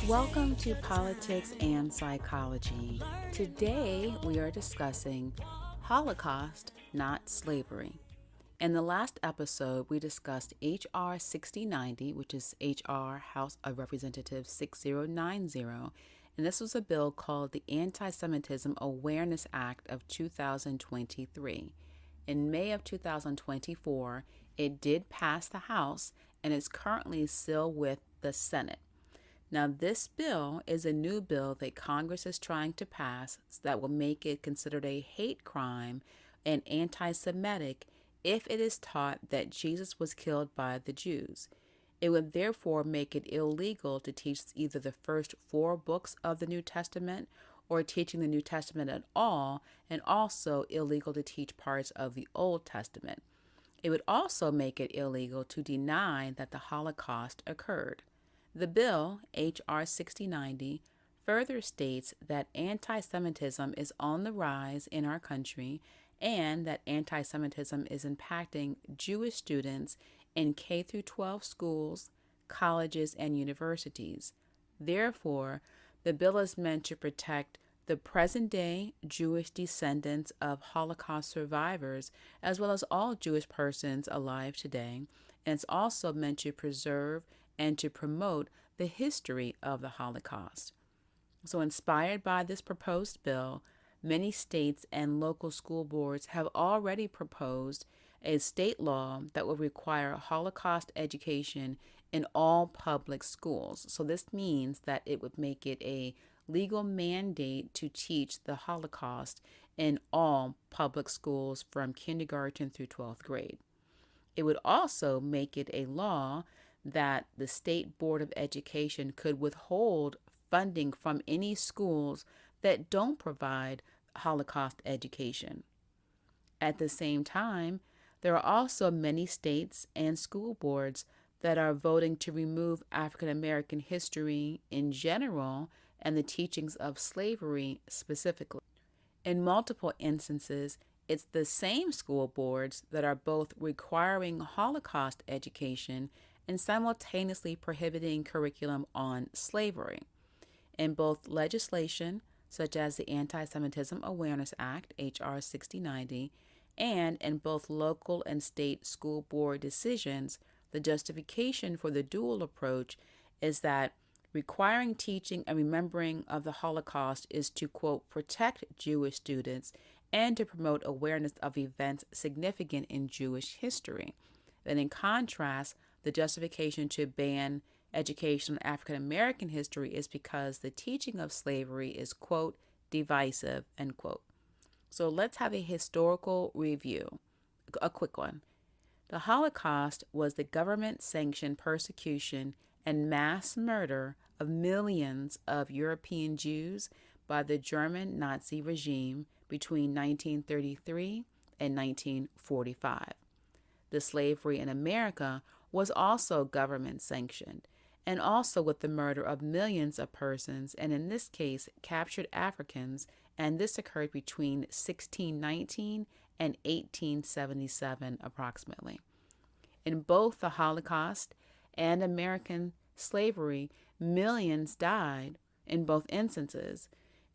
Welcome to Politics and Psychology. Today we are discussing Holocaust Not Slavery. In the last episode, we discussed H.R. 6090, which is H.R. House of Representatives 6090, and this was a bill called the Antisemitism Awareness Act of 2023. In May of 2024, it did pass the House and is currently still with the Senate. Now, this bill is a new bill that Congress is trying to pass that will make it considered a hate crime and anti-Semitic if it is taught that Jesus was killed by the Jews. It would therefore make it illegal to teach either the first 4 books of the New Testament or teaching the New Testament at all, and also illegal to teach parts of the Old Testament. It would also make it illegal to deny that the Holocaust occurred. The bill, H.R. 6090, further states that anti-Semitism is on the rise in our country and that anti-Semitism is impacting Jewish students in K-12 schools, colleges, and universities. Therefore, the bill is meant to protect the present-day Jewish descendants of Holocaust survivors, as well as all Jewish persons alive today, and it's also meant to preserve and to promote the history of the Holocaust. So, inspired by this proposed bill, many states and local school boards have already proposed a state law that will require Holocaust education in all public schools. So this means that it would make it a legal mandate to teach the Holocaust in all public schools from kindergarten through 12th grade. It would also make it a law that the State Board of Education could withhold funding from any schools that don't provide Holocaust education. At the same time, there are also many states and school boards that are voting to remove African American history in general and the teachings of slavery specifically. In multiple instances, it's the same school boards that are both requiring Holocaust education and simultaneously prohibiting curriculum on slavery. In both legislation, such as the Antisemitism Awareness Act, H.R. 6090, and in both local and state school board decisions, the justification for the dual approach is that requiring teaching and remembering of the Holocaust is to, quote, protect Jewish students and to promote awareness of events significant in Jewish history. Then in contrast, the justification to ban education on African American history is because the teaching of slavery is, quote, divisive, end quote. So let's have a historical review, a quick one. The Holocaust was the government-sanctioned persecution and mass murder of millions of European Jews by the German Nazi regime between 1933 and 1945. The slavery in America was also government sanctioned, and also with the murder of millions of persons, and in this case, captured Africans, and this occurred between 1619 and 1877 approximately. In both the Holocaust and American slavery, millions died in both instances,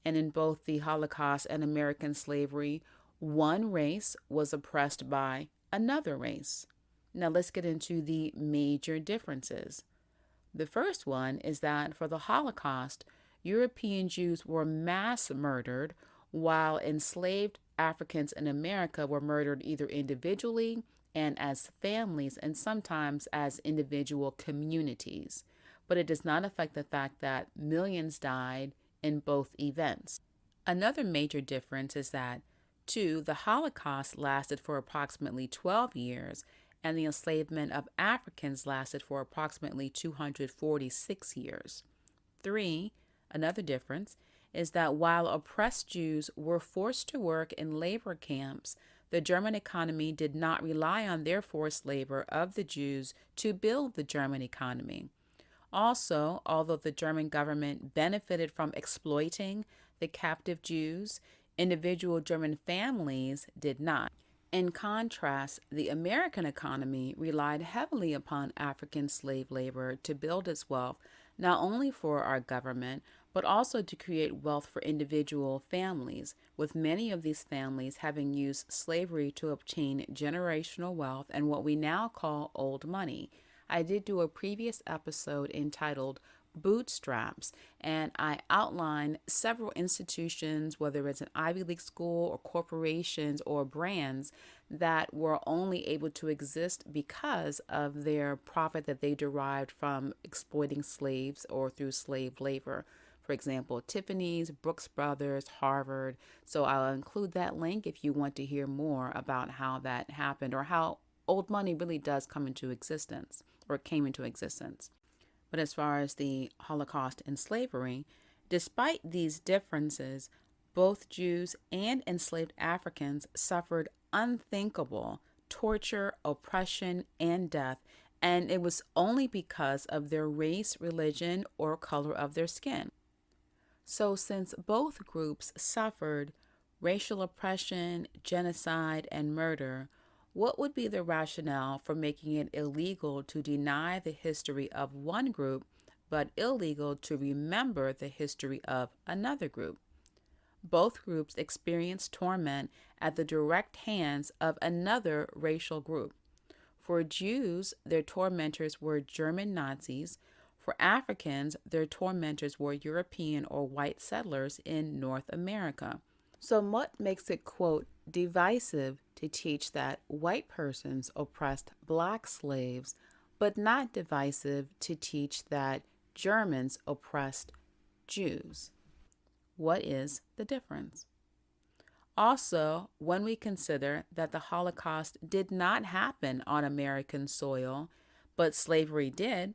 and in both the Holocaust and American slavery, one race was oppressed by another race. Now let's get into the major differences. The first one is that for the Holocaust, European Jews were mass murdered, while enslaved Africans in America were murdered either individually and as families, and sometimes as individual communities. But it does not affect the fact that millions died in both events. Another major difference is that, 2, the Holocaust lasted for approximately 12 years, and the enslavement of Africans lasted for approximately 246 years. 3, another difference, is that while oppressed Jews were forced to work in labor camps, the German economy did not rely on their forced labor of the Jews to build the German economy. Also, although the German government benefited from exploiting the captive Jews, individual German families did not. In contrast, the American economy relied heavily upon African slave labor to build its wealth, not only for our government, but also to create wealth for individual families, with many of these families having used slavery to obtain generational wealth and what we now call old money. I did do a previous episode entitled Bootstraps, and I outline several institutions, whether it's an Ivy League school or corporations or brands, that were only able to exist because of their profit that they derived from exploiting slaves or through slave labor. For example, Tiffany's, Brooks Brothers, Harvard. So I'll include that link if you want to hear more about how that happened or how old money really does come into existence or came into existence. But as far as the Holocaust and slavery, despite these differences, both Jews and enslaved Africans suffered unthinkable torture, oppression, and death, and it was only because of their race, religion, or color of their skin. So, since both groups suffered racial oppression, genocide, and murder, what would be the rationale for making it illegal to deny the history of one group, but illegal to remember the history of another group? Both groups experienced torment at the direct hands of another racial group. For Jews, their tormentors were German Nazis. For Africans, their tormentors were European or white settlers in North America. So what makes it, quote, divisive to teach that white persons oppressed black slaves, but not divisive to teach that Germans oppressed Jews? What is the difference? Also, when we consider that the Holocaust did not happen on American soil, but slavery did,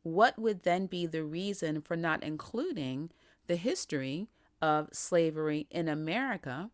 what would then be the reason for not including the history of slavery in America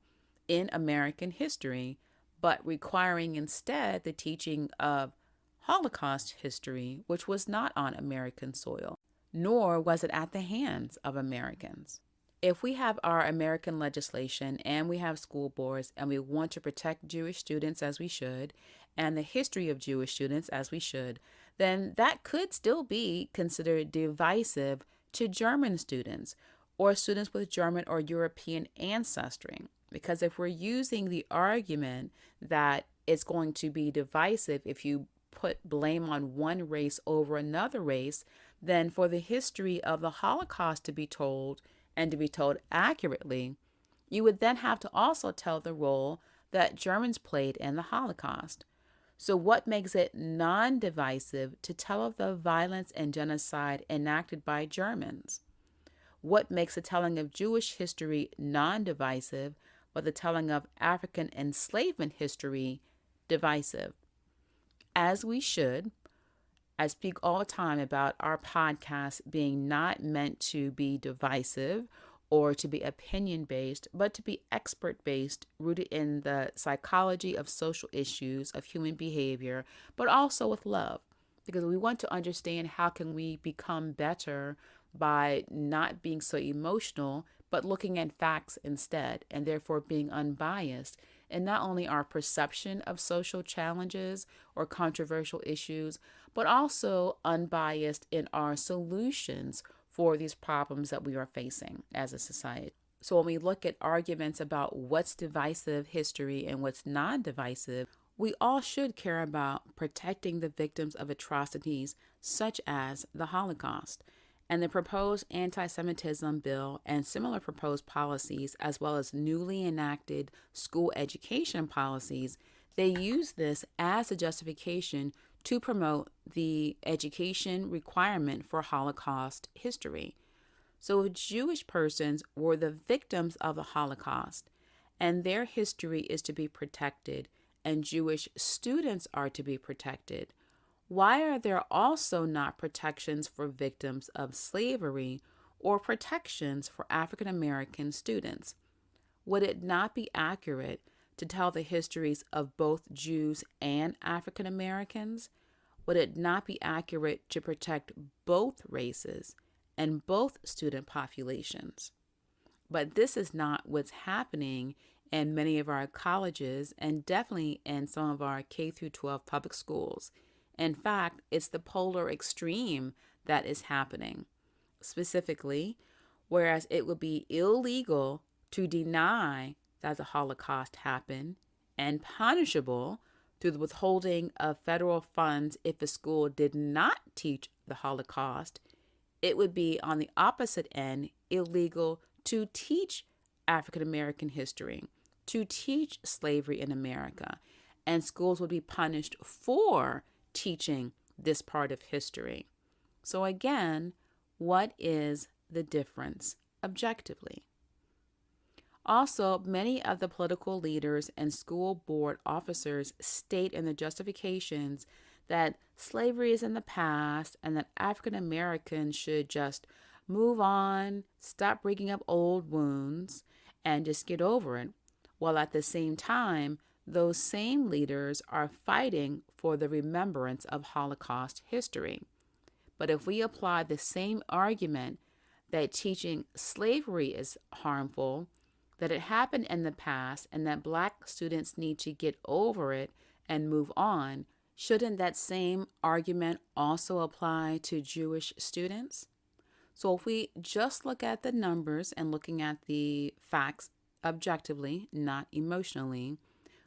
in American history, but requiring instead the teaching of Holocaust history, which was not on American soil, nor was it at the hands of Americans? If we have our American legislation and we have school boards and we want to protect Jewish students as we should, and the history of Jewish students as we should, then that could still be considered divisive to German students or students with German or European ancestry. Because if we're using the argument that it's going to be divisive if you put blame on one race over another race, then for the history of the Holocaust to be told and to be told accurately, you would then have to also tell the role that Germans played in the Holocaust. So what makes it non-divisive to tell of the violence and genocide enacted by Germans? What makes the telling of Jewish history non-divisive, but the telling of African enslavement history divisive? As we should, I speak all the time about our podcast being not meant to be divisive or to be opinion-based, but to be expert-based, rooted in the psychology of social issues, of human behavior, but also with love. Because we want to understand how can we become better by not being so emotional, but looking at facts instead, and therefore being unbiased in not only our perception of social challenges or controversial issues, but also unbiased in our solutions for these problems that we are facing as a society. So when we look at arguments about what's divisive history and what's non-divisive, we all should care about protecting the victims of atrocities such as the Holocaust. And the proposed anti-Semitism bill and similar proposed policies, as well as newly enacted school education policies, they use this as a justification to promote the education requirement for Holocaust history. So if Jewish persons were the victims of the Holocaust and their history is to be protected and Jewish students are to be protected, why are there also not protections for victims of slavery or protections for African American students? Would it not be accurate to tell the histories of both Jews and African Americans? Would it not be accurate to protect both races and both student populations? But this is not what's happening in many of our colleges and definitely in some of our K through 12 public schools. In fact, it's the polar extreme that is happening. specifically, whereas it would be illegal to deny that the Holocaust happened and punishable through the withholding of federal funds if a school did not teach the Holocaust, it would be on the opposite end illegal to teach African American history, to teach slavery in America, and schools would be punished for teaching this part of history. So again, what is the difference objectively? Also, many of the political leaders and school board officers state in their justifications that slavery is in the past and that African Americans should just move on, stop bringing up old wounds, and just get over it. While at the same time, those same leaders are fighting for the remembrance of Holocaust history. But if we apply the same argument that teaching slavery is harmful, that it happened in the past, and that Black students need to get over it and move on, shouldn't that same argument also apply to Jewish students? So if we just look at the numbers and looking at the facts objectively, not emotionally,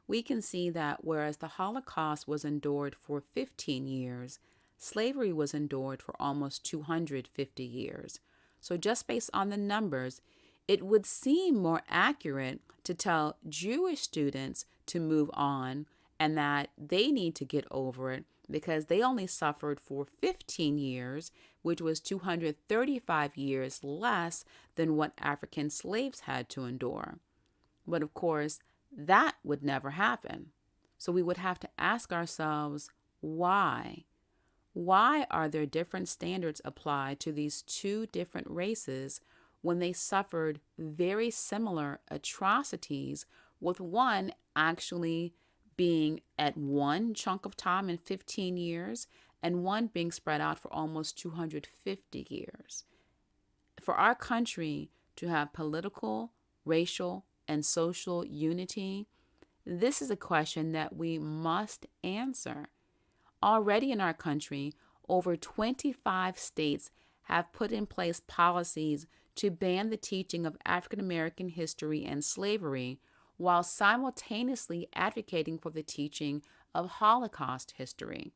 we can see that whereas the Holocaust was endured for 15 years, slavery was endured for almost 250 years. So just based on the numbers, it would seem more accurate to tell Jewish students to move on and that they need to get over it because they only suffered for 15 years, which was 235 years less than what African slaves had to endure. But of course, that would never happen. So we would have to ask ourselves, why? Why are there different standards applied to these two different races when they suffered very similar atrocities, with one actually being at one chunk of time in 15 years and one being spread out for almost 250 years? For our country to have political, racial, and social unity, this is a question that we must answer. Already in our country, over 25 states have put in place policies to ban the teaching of African American history and slavery, while simultaneously advocating for the teaching of Holocaust history.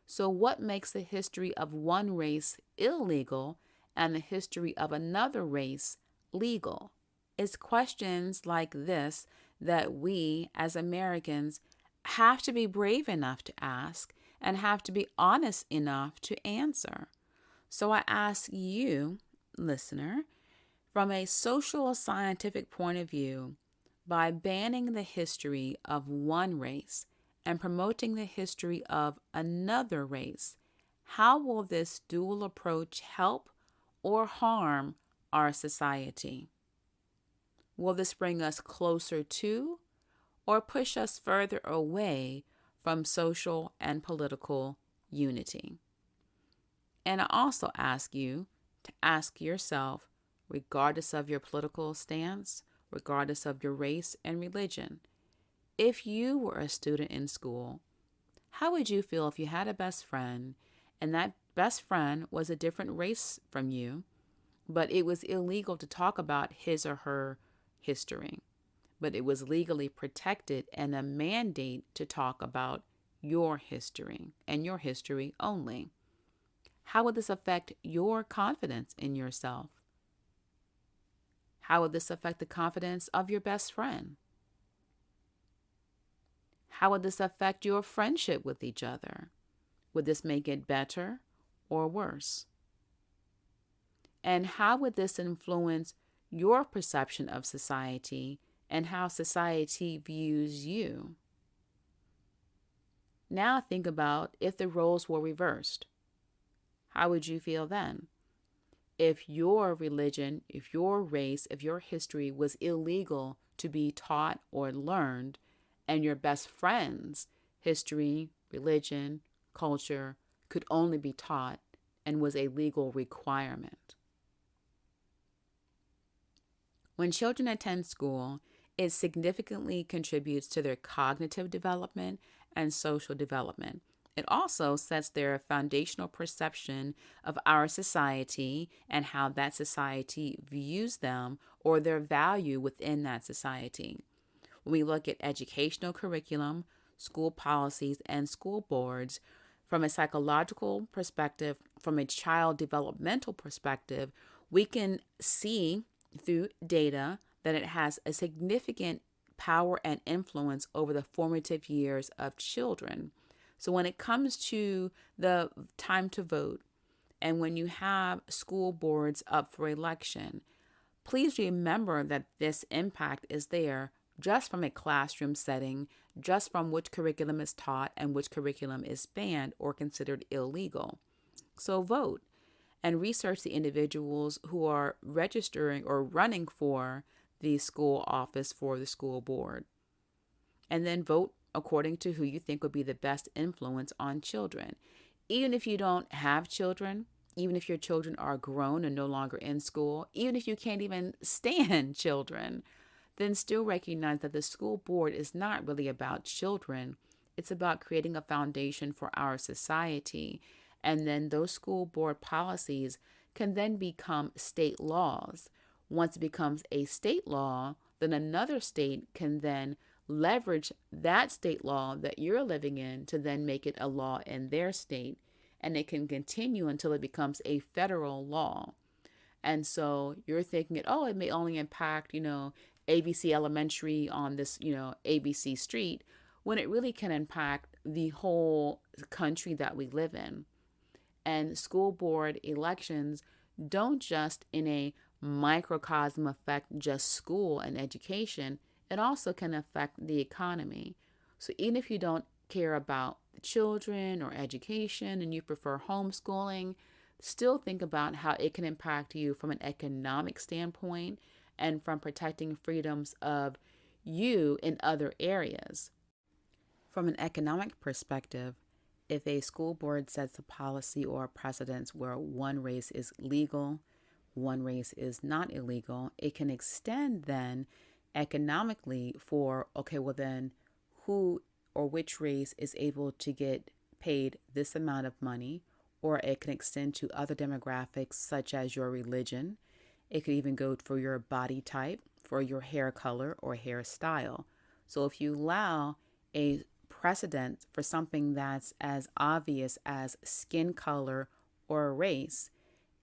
So what makes the history of one race illegal and the history of another race legal? It's questions like this that we as Americans have to be brave enough to ask and have to be honest enough to answer. So I ask you, listener, from a social scientific point of view, by banning the history of one race and promoting the history of another race, how will this dual approach help or harm our society? Will this bring us closer to or push us further away from social and political unity? And I also ask you to ask yourself, regardless of your political stance, regardless of your race and religion, if you were a student in school, how would you feel if you had a best friend and that best friend was a different race from you, but it was illegal to talk about his or her history, but it was legally protected and a mandate to talk about your history and your history only? How would this affect your confidence in yourself? How would this affect the confidence of your best friend? How would this affect your friendship with each other? Would this make it better or worse? And how would this influence your perception of society and how society views you? Now think about if the roles were reversed. How would you feel then? If your religion, if your race, if your history was illegal to be taught or learned, and your best friend's history, religion, culture could only be taught and was a legal requirement. When children attend school, it significantly contributes to their cognitive development and social development. It also sets their foundational perception of our society and how that society views them or their value within that society. When we look at educational curriculum, school policies, and school boards, from a psychological perspective, from a child developmental perspective, we can see through data that it has a significant power and influence over the formative years of children. So when it comes to the time to vote, and when you have school boards up for election, please remember that this impact is there just from a classroom setting, just from which curriculum is taught and which curriculum is banned or considered illegal. So vote and research the individuals who are registering or running for the school office for the school board. And then vote according to who you think would be the best influence on children. Even if you don't have children, even if your children are grown and no longer in school, even if you can't even stand children, then still recognize that the school board is not really about children. It's about creating a foundation for our society. And then those school board policies can then become state laws. Once it becomes a state law, then another state can then leverage that state law that you're living in to then make it a law in their state. And it can continue until it becomes a federal law. And so you're thinking, it may only impact, ABC Elementary on this, ABC street, when it really can impact the whole country that we live in. And school board elections don't just in a microcosm affect just school and education, it also can affect the economy. So even if you don't care about the children or education and you prefer homeschooling, still think about how it can impact you from an economic standpoint and from protecting freedoms of you in other areas. From an economic perspective, if a school board sets a policy or a precedence where one race is legal, one race is not illegal, it can extend then economically for, then who or which race is able to get paid this amount of money, or it can extend to other demographics such as your religion. It could even go for your body type, for your hair color or hairstyle. So if you allow a precedent for something that's as obvious as skin color or race,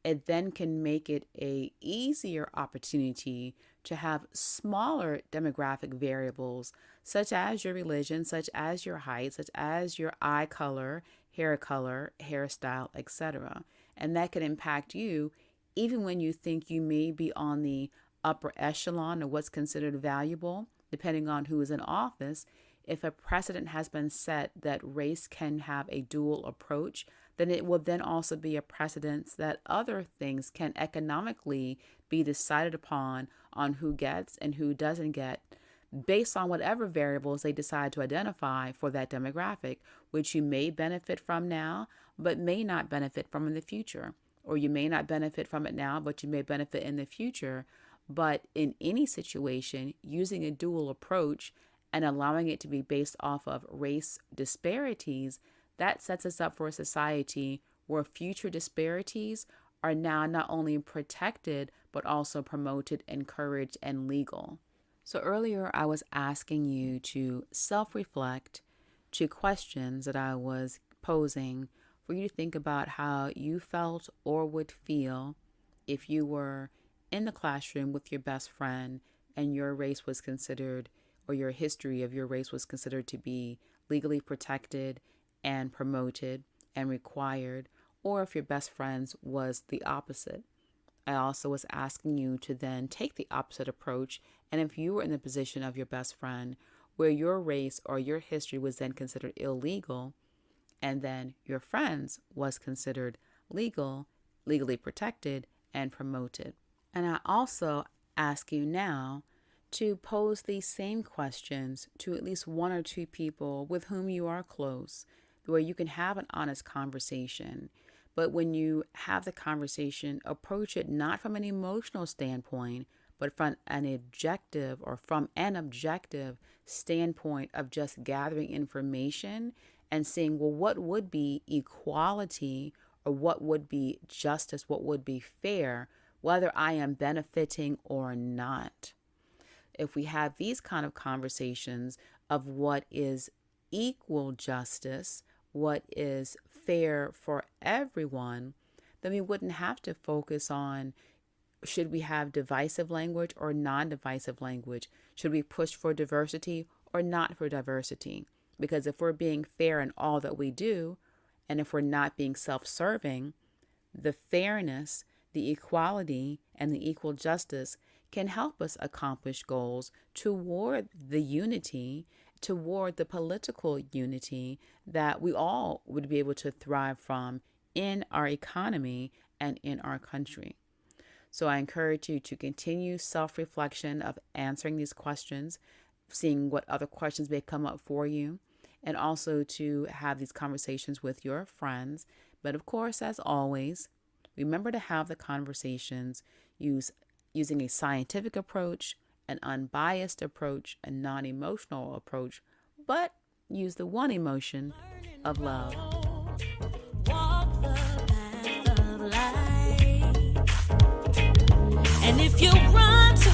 it then can make it a easier opportunity to have smaller demographic variables such as your religion, such as your height, such as your eye color, hairstyle, etc. And that can impact you even when you think you may be on the upper echelon of what's considered valuable, depending on who is in office. If a precedent has been set that race can have a dual approach, then it will then also be a precedent that other things can economically be decided upon on who gets and who doesn't get, based on whatever variables they decide to identify for that demographic, which you may benefit from now, but may not benefit from in the future. Or you may not benefit from it now, but you may benefit in the future. But in any situation, using a dual approach and allowing it to be based off of race disparities, that sets us up for a society where future disparities are now not only protected, but also promoted, encouraged, and legal. So earlier I was asking you to self-reflect to questions that I was posing for you to think about how you felt or would feel if you were in the classroom with your best friend and your race was considered, or your history of your race was considered to be legally protected and promoted and required, or if your best friend's was the opposite. I also was asking you to then take the opposite approach, and if you were in the position of your best friend where your race or your history was then considered illegal, and then your friend's was considered legal, legally protected, and promoted. And I also ask you now to pose these same questions to at least one or two people with whom you are close, where you can have an honest conversation. But when you have the conversation, approach it not from an emotional standpoint, but from an objective standpoint of just gathering information and seeing, well, what would be equality, or what would be justice, what would be fair, whether I am benefiting or not. If we have these kind of conversations of what is equal justice, what is fair for everyone, then we wouldn't have to focus on, should we have divisive language or non-divisive language? Should we push for diversity or not for diversity? Because if we're being fair in all that we do, and if we're not being self-serving, the fairness, the equality, and the equal justice can help us accomplish goals toward the unity, toward the political unity that we all would be able to thrive from in our economy and in our country. So I encourage you to continue self-reflection of answering these questions, seeing what other questions may come up for you, and also to have these conversations with your friends. But of course, as always, remember to have the conversations using a scientific approach, an unbiased approach, a non-emotional approach, but use the one emotion of love. Walk the path of life. And if you run to